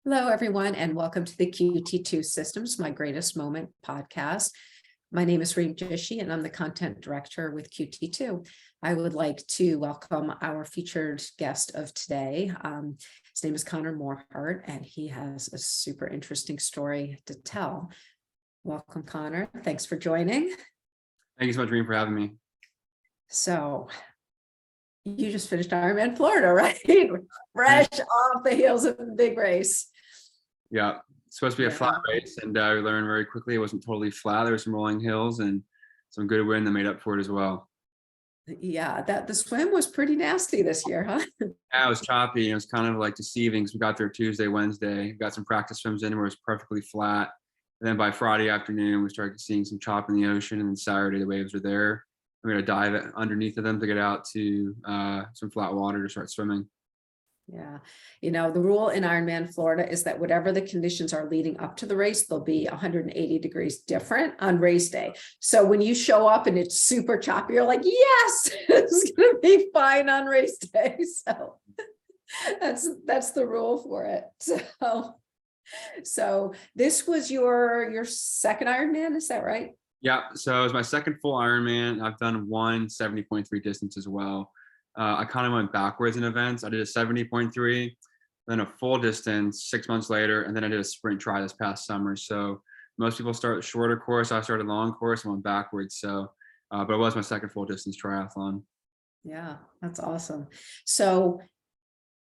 Hello, everyone, and welcome to the QT2 Systems, My Greatest Moment podcast. My name is Reem Jishi, and I'm the content director with QT2. I would like to welcome our featured guest of today. His name is Connor Morehart, and he has a super interesting story to tell. Welcome, Connor. Thanks for joining. Thank you so much, Reem, for having me. So, you just finished Ironman Florida, right? Fresh off the heels of the big race. Yeah, it's supposed to be a flat race, and we learned very quickly it wasn't totally flat. There were some rolling hills and some good wind that made up for it as well. Yeah, the swim was pretty nasty this year, huh? Yeah, it was choppy. It was kind of like deceiving because we got there Tuesday, Wednesday, got some practice swims in where it was perfectly flat. And then by Friday afternoon, we started seeing some chop in the ocean, and then Saturday the waves were there. We had to dive underneath of them to get out to some flat water to start swimming. Yeah. The rule in Ironman Florida is that whatever the conditions are leading up to the race, they'll be 180 degrees different on race day. So when you show up and it's super choppy, you're like, yes, it's going to be fine on race day. So that's the rule for it. So this was your second Ironman, is that right? Yeah, so it was my second full Ironman. I've done one 70.3 distance as well. I kind of went backwards in events. I did a 70.3, then a full distance 6 months later, and then I did a sprint try this past summer. So most people start shorter course. I started long course and went backwards. So, but it was my second full distance triathlon. Yeah, that's awesome. So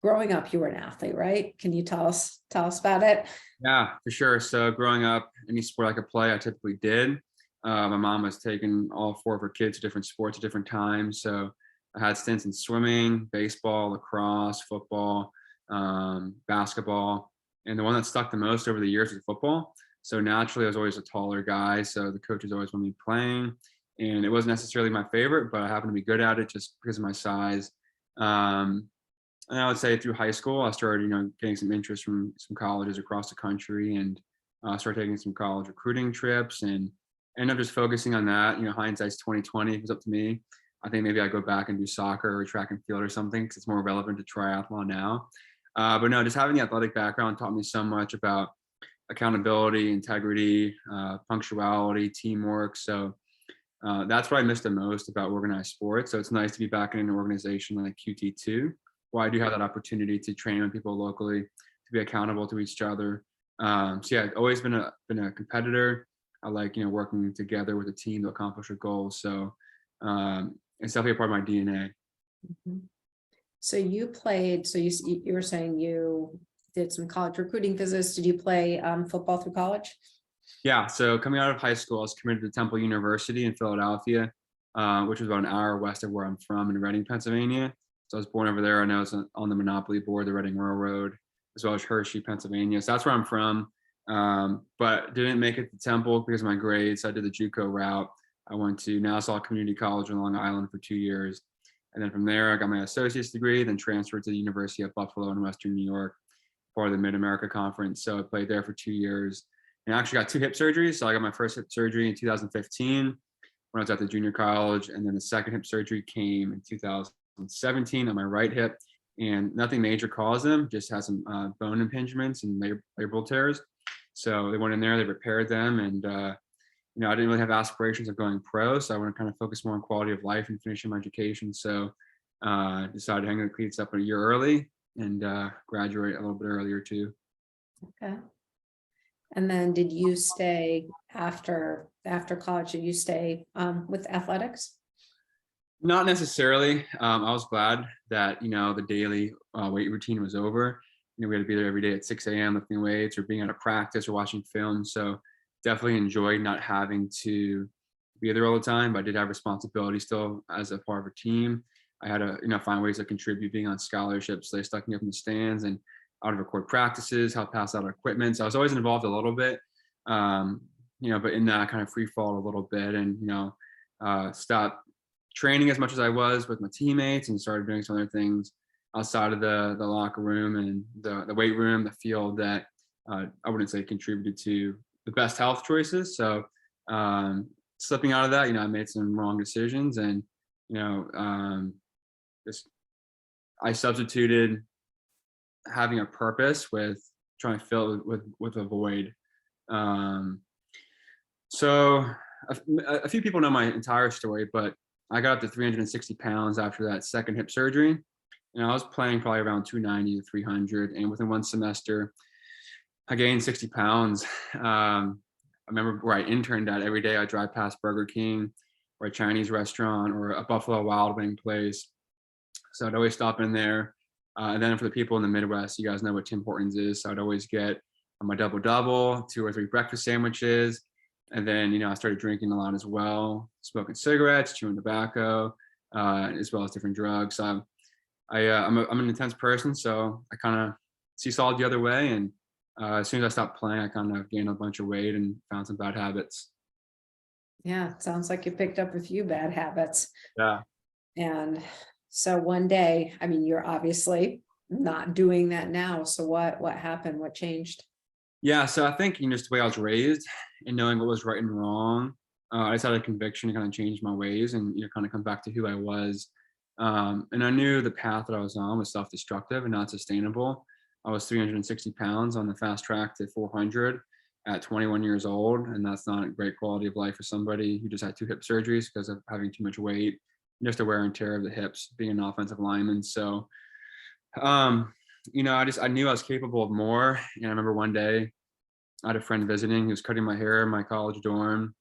growing up, you were an athlete, right? Can you tell us about it? Yeah, for sure. So growing up, any sport I could play, I typically did. My mom was taking all four of her kids to different sports at different times. So I had stints in swimming, baseball, lacrosse, football, basketball. And the one that stuck the most over the years was football. So naturally, I was always a taller guy. So the coaches always wanted me playing. And it wasn't necessarily my favorite, but I happened to be good at it just because of my size. And I would say through high school, I started, getting some interest from some colleges across the country, and started taking some college recruiting trips, and ended up just focusing on that. Hindsight's 2020. If it was up to me, I think maybe I'd go back and do soccer or track and field or something because it's more relevant to triathlon now. But no, just having the athletic background taught me so much about accountability, integrity, punctuality, teamwork. So that's what I miss the most about organized sports. So it's nice to be back in an organization like QT2, where I do have that opportunity to train with people locally, to be accountable to each other. So yeah, I've always been a competitor. I like working together with a team to accomplish a goal. So it's definitely a part of my DNA. Mhm. So you played, so you were saying you did some college recruiting visits. Did you play football through college? Yeah, so coming out of high school, I was committed to Temple University in Philadelphia, which was about an hour west of where I'm from in Reading, Pennsylvania. So I was born over there, and I was on the Monopoly board, the Reading Railroad, as well as Hershey, Pennsylvania. So that's where I'm from. But didn't make it to Temple because of my grades. So I did the JUCO route. I went to Nassau Community College in Long Island for 2 years. And then from there, I got my associate's degree, then transferred to the University of Buffalo in Western New York, part of the Mid-America Conference. So I played there for 2 years. And I actually got 2 hip surgeries. So I got my first hip surgery in 2015 when I was at the junior college. And then the second hip surgery came in 2017 on my right hip. And nothing major caused them, just had some bone impingements and labral tears. So they went in there, they repaired them. And, I didn't really have aspirations of going pro. So I want to kind of focus more on quality of life and finishing my education. So decided to hang the cleats up a year early and graduate a little bit earlier too. Okay. And then did you stay after college? Did you stay with athletics? Not necessarily. I was glad that, the daily weight routine was over. We had to be there every day at 6 a.m. lifting weights or being at a practice or watching film. So definitely enjoyed not having to be there all the time, but I did have responsibility still as a part of a team. I had to, find ways to contribute, being on scholarships. So they stuck me up in the stands and out of record practices, help pass out equipment. So I was always involved a little bit, but in that kind of free fall a little bit, and, stopped training as much as I was with my teammates and started doing some other things outside of the locker room and the weight room, the field that I wouldn't say contributed to the best health choices. So slipping out of that, I made some wrong decisions, and, just I substituted having a purpose with trying to fill it with a void. So a few people know my entire story, but I got up to 360 pounds after that second hip surgery. And I was playing probably around 290 to 300. And within one semester, I gained 60 pounds. I remember where I interned at, every day I drive past Burger King or a Chinese restaurant or a Buffalo Wild Wing place. So I'd always stop in there. And then for the people in the Midwest, you guys know what Tim Hortons is. So I'd always get my double, 2 or 3 breakfast sandwiches. And then, I started drinking a lot as well, smoking cigarettes, chewing tobacco, as well as different drugs. So I'm an intense person, so I kind of seesawed the other way. And as soon as I stopped playing, I kind of gained a bunch of weight and found some bad habits. Yeah, it sounds like you picked up a few bad habits. Yeah. And so one day, I mean, you're obviously not doing that now. So what happened? What changed? Yeah, so I think just the way I was raised and knowing what was right and wrong, I just had a conviction to kind of change my ways and kind of come back to who I was. And I knew the path that I was on was self-destructive and not sustainable. I was 360 pounds on the fast track to 400 at 21 years old, and that's not a great quality of life for somebody who just had 2 hip surgeries because of having too much weight, just the wear and tear of the hips, being an offensive lineman. So I knew I was capable of more. And I remember one day I had a friend visiting. He was cutting my hair in my college dorm,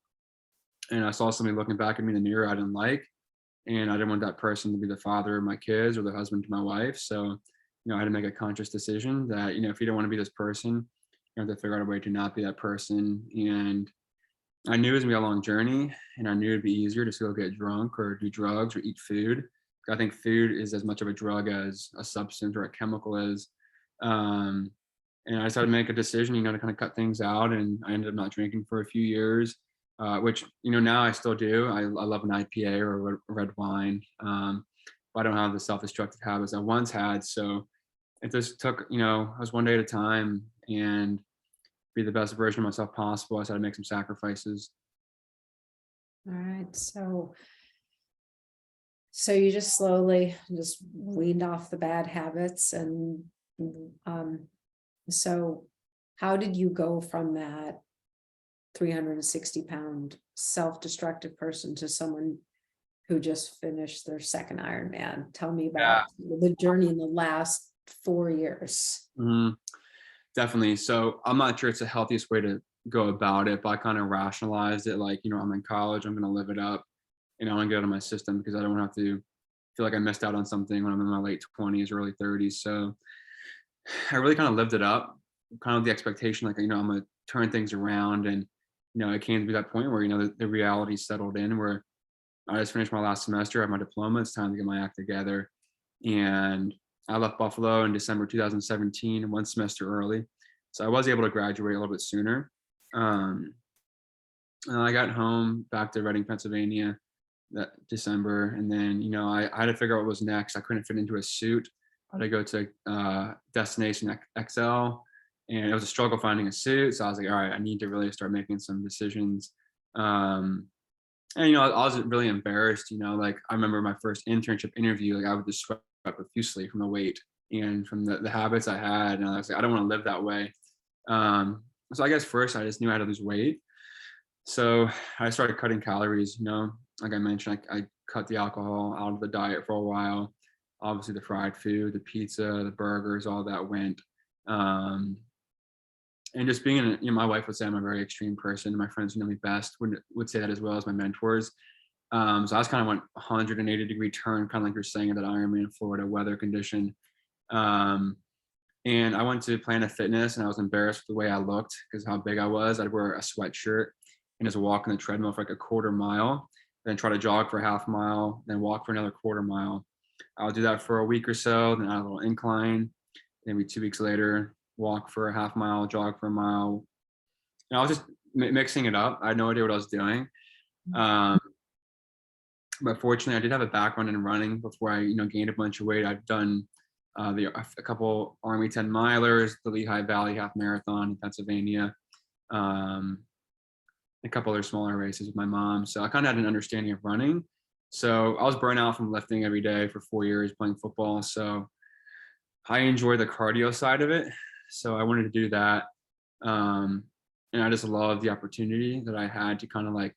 and I saw somebody looking back at me in the mirror I didn't like, and I didn't want that person to be the father of my kids or the husband to my wife. So I had to make a conscious decision that if you don't want to be this person, you have to figure out a way to not be that person. And I knew it was gonna be a long journey, and I knew it'd be easier to go get drunk or do drugs or eat food. I think food is as much of a drug as a substance or a chemical is. Um, and I decided to make a decision, to kind of cut things out. And I ended up not drinking for a few years, which, now I still do. I love an IPA or a red wine. But I don't have the self-destructive habits I once had. So it just took, I was one day at a time and be the best version of myself possible. I had to make some sacrifices. All right. So you just slowly just weaned off the bad habits. And so how did you go from that 360-pound self-destructive person to someone who just finished their second Ironman? Tell me about the journey in the last 4 years. Mhm. Definitely. So I'm not sure it's the healthiest way to go about it, but I kind of rationalized it like, I'm in college, I'm going to live it up, and I want to get out of my system because I don't want to have to feel like I missed out on something when I'm in my late 20s, early 30s. So I really kind of lived it up, kind of the expectation, like, I'm going to turn things around. And, it came to be that point where, the reality settled in where I just finished my last semester, I have my diploma, it's time to get my act together. And I left Buffalo in December 2017, 1 semester early. So I was able to graduate a little bit sooner. And I got home back to Reading, Pennsylvania that December. And then, I had to figure out what was next. I couldn't fit into a suit. I had to go to Destination XL, and it was a struggle finding a suit. So I was like, all right, I need to really start making some decisions. And I was really embarrassed. Like I remember my first internship interview, like I would just sweat profusely from the weight and from the habits I had. And I was like, I don't want to live that way. So I guess first I just knew I had to lose weight. So I started cutting calories. Like I mentioned, I cut the alcohol out of the diet for a while. Obviously the fried food, the pizza, the burgers, all that went. And just being my wife would say I'm a very extreme person. My friends who know me best would say that as well as my mentors. So I was kind of went 180-degree turn, kind of like you're saying, at that Ironman Florida weather condition. And I went to Planet Fitness, and I was embarrassed with the way I looked because how big I was. I'd wear a sweatshirt and just walk on the treadmill for like a quarter mile, then try to jog for a half mile, then walk for another quarter mile. I'll do that for a week or so, then add a little incline. Maybe 2 weeks later, walk for a half mile, jog for a mile. And I was just mixing it up. I had no idea what I was doing. But fortunately, I did have a background in running before I, gained a bunch of weight. I've done a couple Army 10 milers, the Lehigh Valley Half Marathon in Pennsylvania, a couple other smaller races with my mom. So I kind of had an understanding of running. So I was burnt out from lifting every day for 4 years playing football. So I enjoy the cardio side of it. So I wanted to do that. And I just loved the opportunity that I had to kind of like,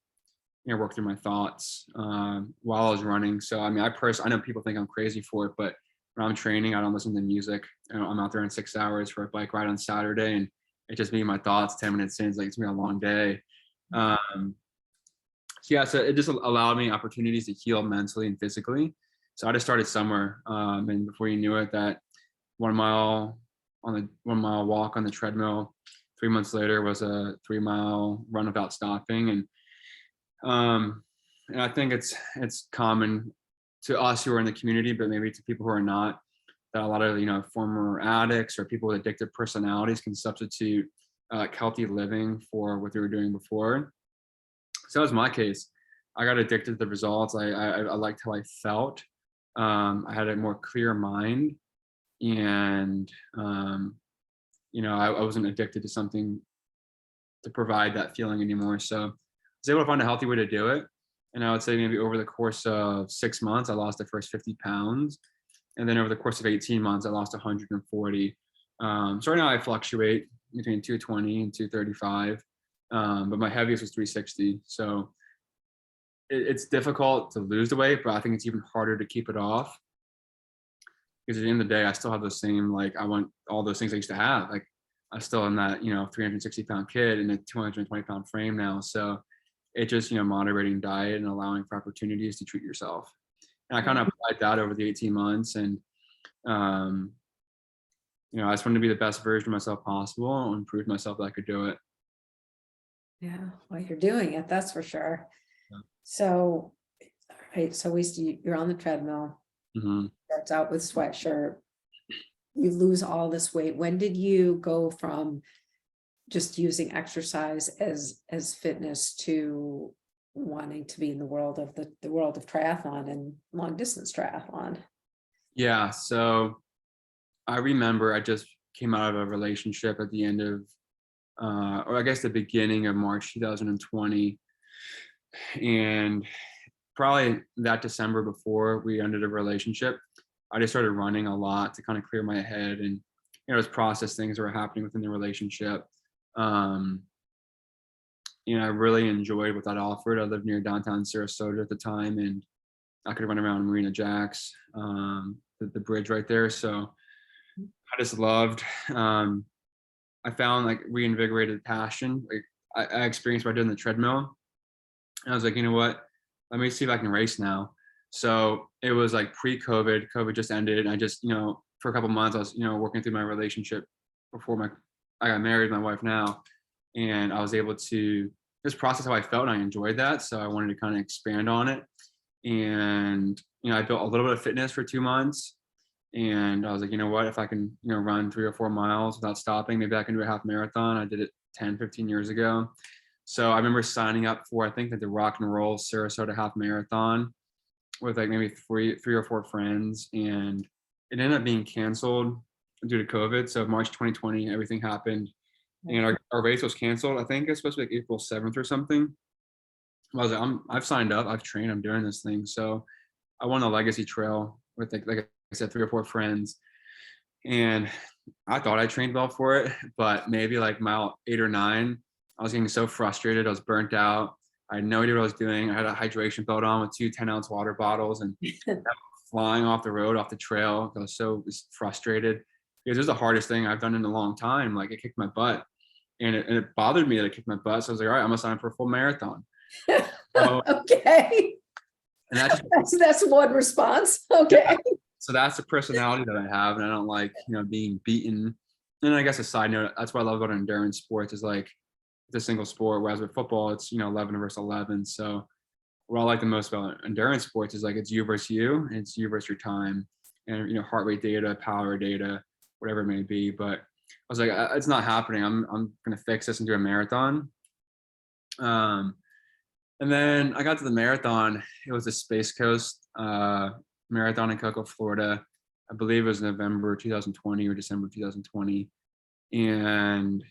work through my thoughts while I was running. So I mean, I know people think I'm crazy for it, but when I'm training, I don't listen to music. I'm out there in 6 hours for a bike ride on Saturday, and it's just me and my thoughts. 10 minutes in, it's like it's gonna be a long day. So yeah, so it just allowed me opportunities to heal mentally and physically. So I just started somewhere, and before you knew it, that 1 mile walk on the treadmill. 3 months later was a 3 mile run without stopping, and I think it's common to us who are in the community, but maybe to people who are not, that a lot of former addicts or people with addictive personalities can substitute healthy living for what they were doing before. So that was my case. I got addicted to the results. I liked how I felt. I had a more clear mind, and I wasn't addicted to something to provide that feeling anymore. So I was able to find a healthy way to do it. And I would say maybe over the course of 6 months, I lost the first 50 pounds. And then over the course of 18 months, I lost 140. So right now I fluctuate between 220 and 235. But my heaviest was 360. So it's difficult to lose the weight, but I think it's even harder to keep it off. Because at the end of the day, I still have those same, like, I want all those things I used to have. Like, I still am that, 360-pound kid in a 220-pound frame now. So it just, moderating diet and allowing for opportunities to treat yourself. And I kind of applied that over the 18 months. And, I just wanted to be the best version of myself possible and prove myself that I could do it. Yeah, well, you're doing it, that's for sure. Yeah. So, right, so you're on the treadmill, Mm-hmm. starts out with sweatshirt, you lose all this weight. When did you go from just using exercise as fitness to wanting to be in the world of the world of triathlon and long distance triathlon? Yeah. So I remember I just came out of a relationship at the end of, or I guess the beginning of March 2020. And probably that December before we ended a relationship, I just started running a lot to kind of clear my head and, just process things that were happening within the relationship. I really enjoyed what that offered. I lived near downtown Sarasota at the time, and I could run around Marina Jacks, the bridge right there. So I just loved, I found like reinvigorated passion. Like I experienced by doing the treadmill. And I was like, you know what? Let me see if I can race now. So it was like pre-COVID. COVID just ended, and I just, for a couple months, I was, working through my relationship before I got married, my wife now, and I was able to just process how I felt, and I enjoyed that. So I wanted to kind of expand on it, and I built a little bit of fitness for 2 months, and I was like, you know what? If I can, run 3 or 4 miles without stopping, maybe I can do a half marathon. I did it 10, 15 years ago. So I remember signing up for, I think, like the Rock and Roll Sarasota half marathon with like maybe three or four friends, and it ended up being canceled due to COVID. So March 2020, everything happened, and our race was canceled. I think it's supposed to be like April 7th or something. I was like, I've signed up, I've trained, I'm doing this thing. So I won a legacy trail with like I said, 3 or 4 friends, and I thought I trained well for it, but maybe like mile 8 or 9, I was getting so frustrated. I was burnt out. I had no idea what I was doing. I had a hydration belt on with 2 10-ounce water bottles and flying off the road, off the trail. I was so frustrated because it was the hardest thing I've done in a long time. Like, it kicked my butt, and it bothered me that it kicked my butt. So I was like, all right, I'm gonna sign up for a full marathon. So, Okay. and That's one response. Okay. Yeah, so that's the personality that I have, and I don't like, being beaten. And I guess a side note, that's what I love about endurance sports is like it's a single sport, whereas with football, it's 11 versus 11. So what I like the most about endurance sports is like it's you versus you, and it's you versus your time, and heart rate data, power data, whatever it may be. But I was like, it's not happening. I'm gonna fix this and do a marathon. And then I got to the marathon. It was the Space Coast marathon in Cocoa, Florida. I believe it was November 2020 or December 2020. And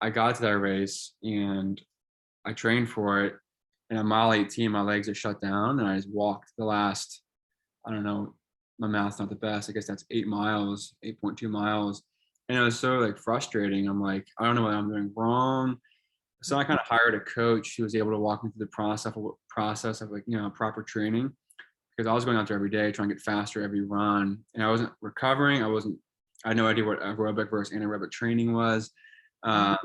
I got to that race and I trained for it. And at mile 18, my legs are shut down, and I just walked the last, I don't know, my math's not the best. I guess that's 8 miles, 8.2 miles. And it was so like frustrating. I'm like, I don't know what I'm doing wrong. So I kind of hired a coach who was able to walk me through the process of like, proper training, because I was going out there every day trying to get faster every run, and I wasn't recovering. I had no idea what aerobic versus anaerobic training was. Mhm. Um,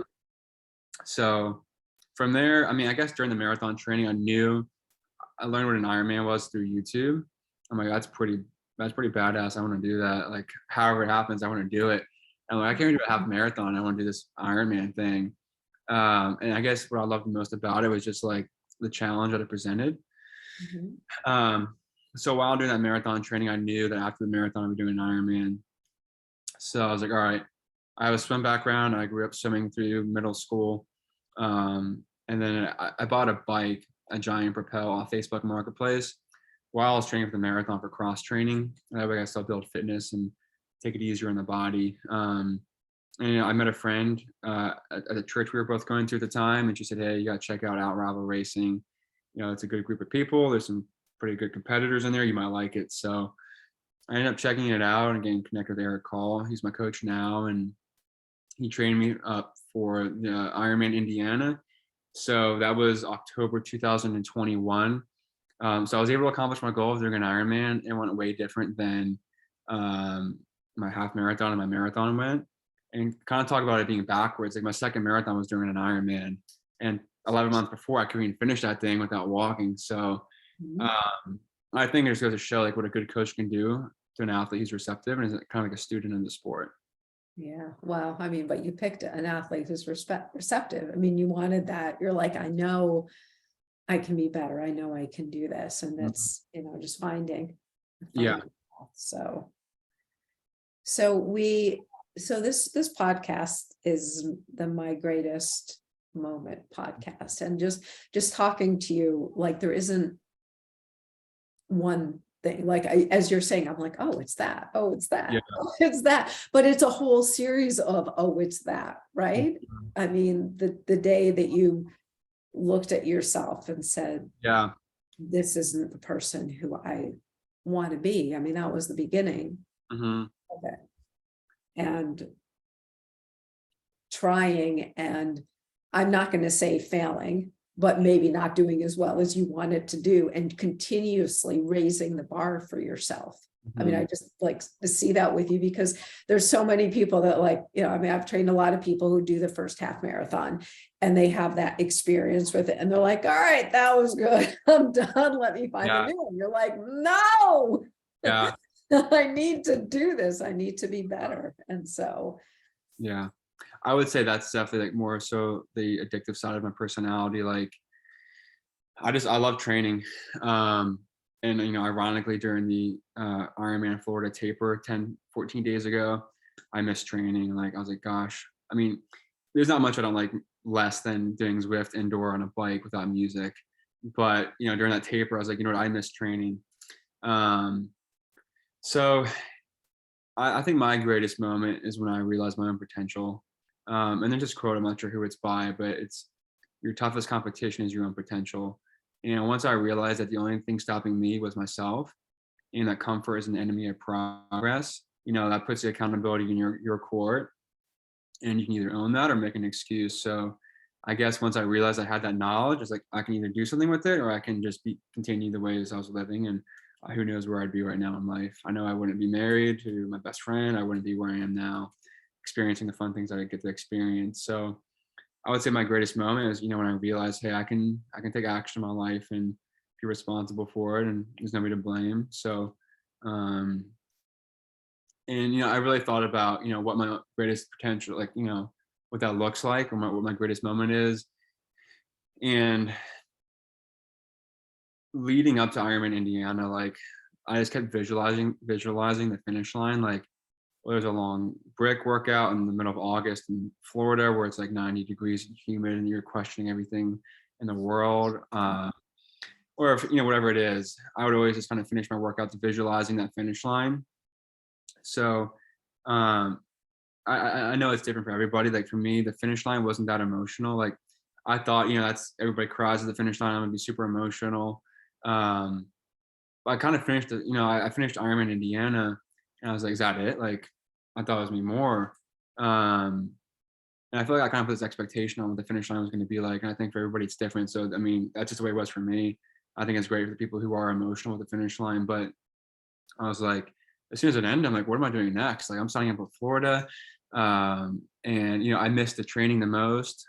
so from there, I mean, I guess during the marathon training, I learned what an Ironman was through YouTube. I'm like, that's pretty badass. I want to do that. Like, however it happens, I want to do it. And like, I can't do a half marathon. I want to do this Ironman thing. And I guess what I loved the most about it was just like the challenge that it presented. Mhm. Um, so while doing that marathon training, I knew that after the marathon, I would be doing an Ironman. So I was like, all right, I have a swim background. I grew up swimming through middle school. And then I bought a bike, a Giant Propel off Facebook Marketplace while I was training for the marathon for cross training. That way I still build fitness and take it easier on the body. And I met a friend at the church we were both going to at the time, and she said, "Hey, you got to check out Outravel Racing. It's a good group of people. There's some pretty good competitors in there. You might like it." So I ended up checking it out and getting connected with Eric Kahl. He's my coach now, and he trained me up for the Ironman Indiana. So that was October 2021. So I was able to accomplish my goal of doing an Ironman. It went way different than um, my half marathon and my marathon went. And kind of talk about it being backwards. Like my second marathon was doing an Ironman, and 11 months before I couldn't even finish that thing without walking. So Mhm. um, I think it just goes to show like what a good coach can do to an athlete who's receptive and is kind of like a student in the sport. Yeah, well, I mean, but you picked an athlete who's receptive. I mean, you wanted that. You're like, I know I can be better. I know I can do this. And Mhm. that's, just finding, Yeah. path. So we, so this podcast is the My Greatest Moment podcast. And just talking to you, like there isn't one thing, like as you're saying, I'm like, oh, it's that, oh, it's Yeah. that, oh, it's that, but it's a whole series of, oh, it's that, right? Mhm. I mean, the day that you looked at yourself and said, Yeah. this isn't the person who I want to be. I mean, that was the beginning Hmm. of it. And trying, and I'm not going to say failing, but maybe not doing as well as you wanted to do, and continuously raising the bar for yourself. I mean, Hmm. I just like to see that with you, because there's so many people that I mean, I've trained a lot of people who do the first half marathon and they have that experience with it. And they're like, all right, that was good. I'm done. Let me find a Yeah. new one. You're like, no, Yeah. I need to do this. I need to be better. And so, Yeah. I would say that's definitely like more so the addictive side of my personality. Like I love training. Um, and ironically during the Ironman Florida taper 10-14 days ago, I missed training. Like I was like, gosh, I mean, there's not much I don't like less than doing Zwift indoor on a bike without music. But during that taper, I was like, you know what, I missed training. Um, so I think my greatest moment is when I realized my own potential. And then just quote, I'm not sure who it's by, but it's your toughest competition is your own potential. Once I realized that the only thing stopping me was myself, and that comfort is an enemy of progress, that puts the accountability in your court, and you can either own that or make an excuse. So I guess once I realized I had that knowledge, it's like I can either do something with it or I can just continue the ways I was living. And who knows where I'd be right now in life. I know I wouldn't be married to my best friend. I wouldn't be where I am now, experiencing the fun things that I get to experience. So I would say my greatest moment is, when I realized, hey, I can take action in my life and be responsible for it, and there's nobody to blame. So, um, and I really thought about, what my greatest potential, like, what that looks like, or what my greatest moment is. And leading up to Ironman Indiana, like I just kept visualizing the finish line. Like, well, there's a long brick workout in the middle of August in Florida where it's like 90 degrees and humid and you're questioning everything in the world. Or if, whatever it is, I would always just kind of finish my workouts visualizing that finish line. So um, I know it's different for everybody. Like for me, the finish line wasn't that emotional. Like I thought, that's everybody cries at the finish line. I'm gonna be super emotional. Um, but I kind of finished I finished Ironman Indiana and I was like, is that it? Like I thought it was me more. And I feel like I kind of put this expectation on what the finish line was going to be like. And I think for everybody it's different. So I mean, that's just the way it was for me. I think it's great for the people who are emotional with the finish line. But I was like, as soon as it ended, I'm like, what am I doing next? Like I'm signing up with Florida. And I missed the training the most.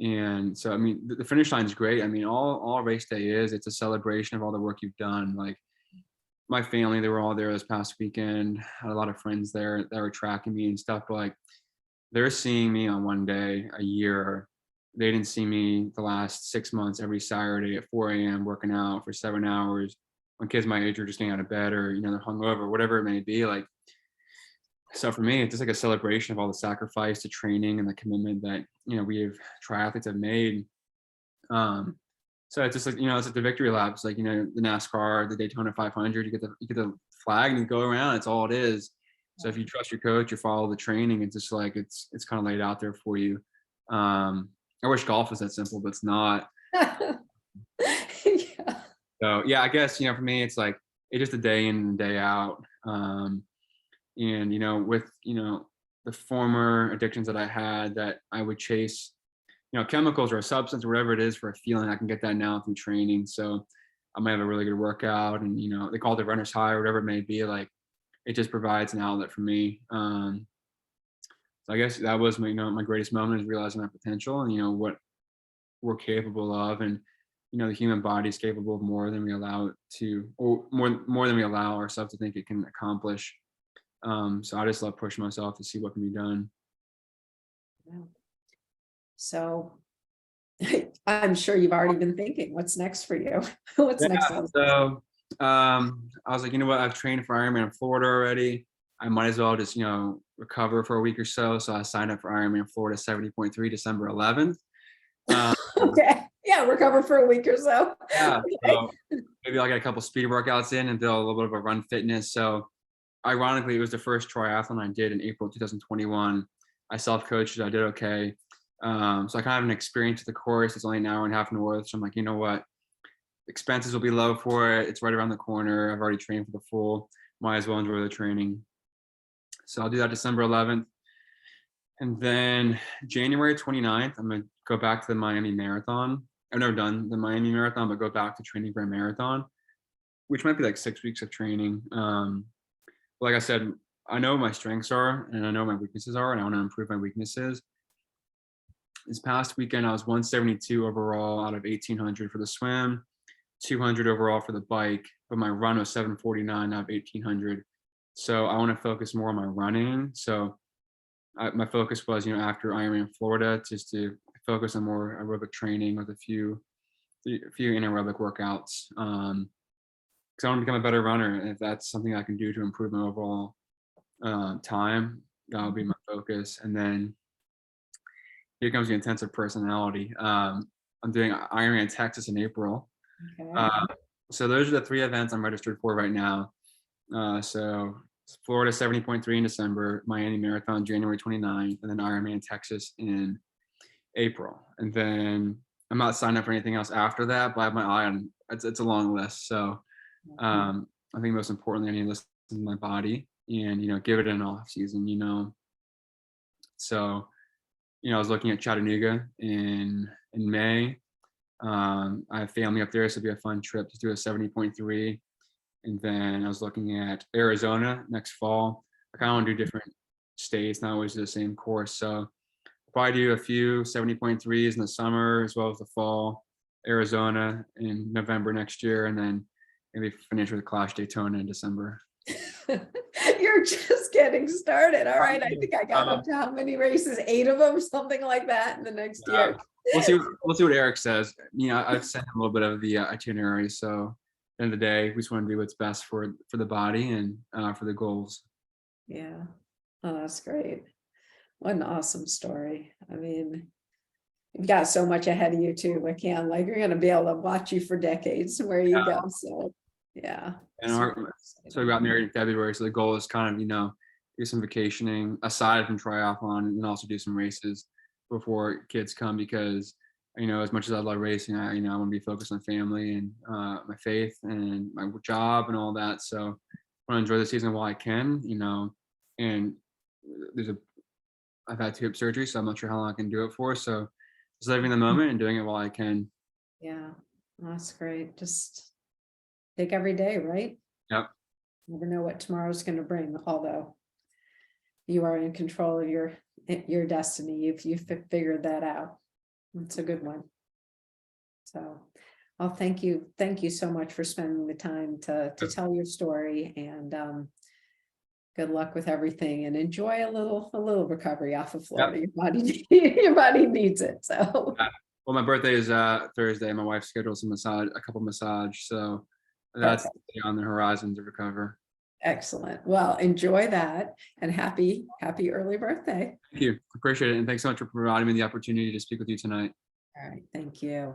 And so I mean the finish line is great. I mean, all race day is, it's a celebration of all the work you've done. Like my family, they were all there this past weekend. I had a lot of friends there that were tracking me and stuff. But like they're seeing me on one day a year. They didn't see me the last 6 months every Saturday at 4 a.m. working out for 7 hours when kids my age are just getting out of bed, or they're hungover, whatever it may be. Like, so for me, it's just like a celebration of all the sacrifice, the training, and the commitment that we have triathletes have made. Um, so it's just like it's like the victory laps, like the NASCAR, the Daytona 500. You get the flag and you go around. It's all it is. So if you trust your coach, you follow the training. It's just like it's kind of laid out there for you. I wish golf was that simple, but it's not. Yeah. So yeah, I guess for me, it's like it's just a day in and day out. And with the former addictions that I had, that I would chase chemicals or a substance or whatever it is for a feeling, I can get that now through training. So I might have a really good workout, and they call it runner's high or whatever it may be. Like it just provides an outlet for me. So I guess that was my greatest moment, is realizing my potential and what we're capable of, and the human body is capable of more than we allow it to, or more than we allow ourselves to think it can accomplish. So I just love pushing myself to see what can be done. Yeah. So I'm sure you've already been thinking, what's next for you? What's next on? So I was like, you know what? I've trained for Ironman in Florida already. I might as well just recover for a week or so. So I signed up for Ironman Florida 70.3 December 11th. Okay. Yeah, recover for a week or so. Yeah. Okay. So maybe I'll get a couple speed workouts in and build a little bit of a run fitness. So ironically, it was the first triathlon I did in April 2021. I self-coached it. I did okay. So I kind of have an experience with the course. It's only an hour and a half north. So I'm like, you know what? Expenses will be low for it. It's right around the corner. I've already trained for the full. Might as well enjoy the training. So I'll do that December 11th. And then January 29th, I'm going to go back to the Miami Marathon. I've never done the Miami Marathon, but go back to training for a marathon, which might be like 6 weeks of training. Like I said, I know what my strengths are and I know what my weaknesses are, and I want to improve my weaknesses. This past weekend, I was 172 overall out of 1,800 for the swim, 200 overall for the bike, but my run was 749 out of 1,800. So I want to focus more on my running. So my focus was, after Ironman Florida, just to focus on more aerobic training with a few anaerobic workouts. Because I want to become a better runner. And if that's something I can do to improve my overall time, that would be my focus. And then here comes the intensive personality. I'm doing Ironman Texas in April. Okay. So those are the 3 events I'm registered for right now. So Florida 70.3 in December, Miami Marathon January 29th, and then Ironman Texas in April. And then I'm not signed up for anything else after that, but I have my eye on it's a long list. So I think most importantly, I need to listen to my body and give it an off season. So I was looking at Chattanooga in May. I have family up there, so it'd be a fun trip to do a 70.3. And then I was looking at Arizona next fall. I kind of want to do different states, not always do the same course. So probably do a few 70.3s in the summer as well as the fall. Arizona in November next year, and then maybe finish with Clash Daytona in December. You're just getting started. All right. I think I got up to how many races? 8 of them, something like that in the next year. We'll see what Eric says. I've sent him a little bit of the itinerary. So at the end of the day, we just want to do what's best for the body and for the goals. Yeah. Oh, that's great. What an awesome story. I mean, you've got so much ahead of you too. I can't, like, you're going to be able to watch you for decades where you go. So yeah. And so we got married in February. So the goal is kind of, do some vacationing aside from triathlon, and also do some races before kids come, because, as much as I love racing, I want to be focused on family and my faith and my job and all that. So I want to enjoy the season while I can, and I've had 2 hip surgeries, so I'm not sure how long I can do it for. So just living the moment and doing it while I can. Yeah, that's great. Just take every day, right? Yep. Never know what tomorrow's going to bring, although you are in control of your destiny. You've figured that out. It's a good one. So, well, thank you so much for spending the time to tell your story, and good luck with everything, and enjoy a little recovery off of Florida. Yep. Your body needs it. So Well, my birthday is Thursday. My wife scheduled a couple massage, so that's perfect. on the horizon to recover. Excellent. Well, enjoy that, and happy early birthday. Thank you. Appreciate it. And thanks so much for providing me the opportunity to speak with you tonight. All right. Thank you.